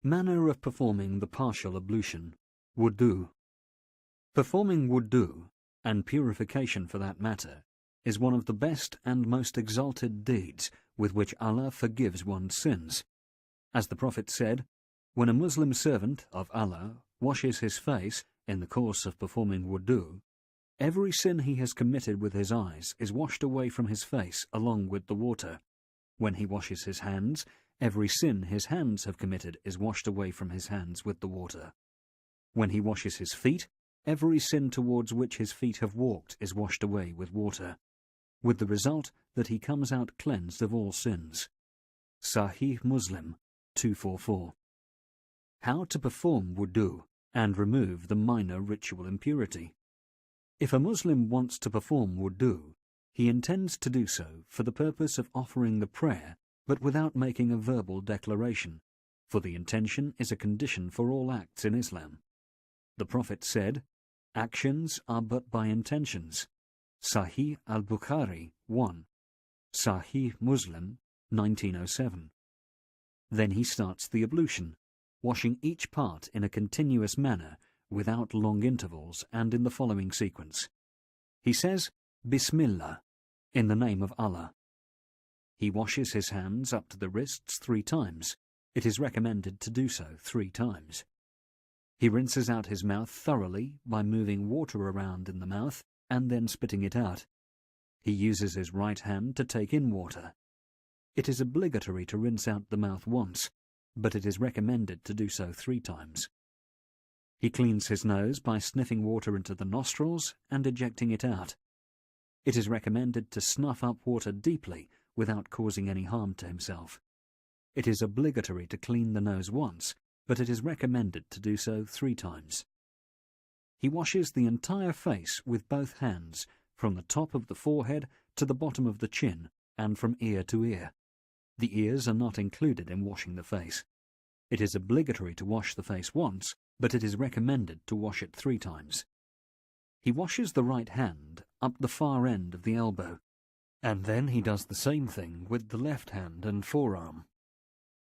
Manner of performing the partial ablution, wudu. Performing wudu, and purification for that matter, is one of the best and most exalted deeds with which Allah forgives one's sins. As the Prophet said, when a Muslim servant of Allah washes his face in the course of performing wudu, every sin he has committed with his eyes is washed away from his face along with the water. When he washes his hands, every sin his hands have committed is washed away from his hands with the water. When he washes his feet, every sin towards which his feet have walked is washed away with water, with the result that he comes out cleansed of all sins. Sahih Muslim 244. How to perform wudu and remove the minor ritual impurity. If a Muslim wants to perform wudu, he intends to do so for the purpose of offering the prayer, but without making a verbal declaration, for the intention is a condition for all acts in Islam. The Prophet said, "Actions are but by intentions." Sahih al-Bukhari 1. Sahih Muslim 1907. Then he starts the ablution, washing each part in a continuous manner, without long intervals and in the following sequence. He says, Bismillah, in the name of Allah. He washes his hands up to the wrists 3 times. It is recommended to do so 3 times. He rinses out his mouth thoroughly by moving water around in the mouth and then spitting it out. He uses his right hand to take in water. It is obligatory to rinse out the mouth once, but it is recommended to do so 3 times. He cleans his nose by sniffing water into the nostrils and ejecting it out. It is recommended to snuff up water deeply without causing any harm to himself. It is obligatory to clean the nose once, but it is recommended to do so 3 times. He washes the entire face with both hands, from the top of the forehead to the bottom of the chin, and from ear to ear. The ears are not included in washing the face. It is obligatory to wash the face once, but it is recommended to wash it 3 times. He washes the right hand up the far end of the elbow, and then he does the same thing with the left hand and forearm.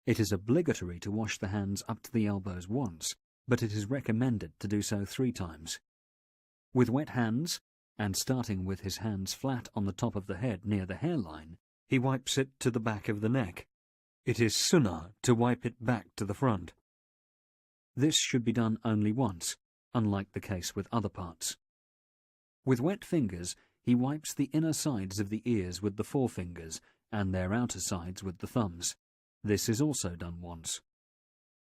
It is obligatory to wash the hands up to the elbows once, but it is recommended to do so 3 times. With wet hands, and starting with his hands flat on the top of the head near the hairline, he wipes it to the back of the neck. It is sunnah to wipe it back to the front. This should be done only once, unlike the case with other parts. With wet fingers, he wipes the inner sides of the ears with the forefingers and their outer sides with the thumbs. This is also done once.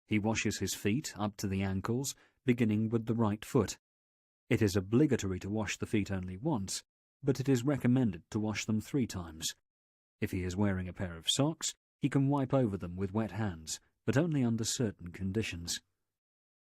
He washes his feet up to the ankles, beginning with the right foot. It is obligatory to wash the feet only once, but it is recommended to wash them 3 times. If he is wearing a pair of socks, he can wipe over them with wet hands, but only under certain conditions.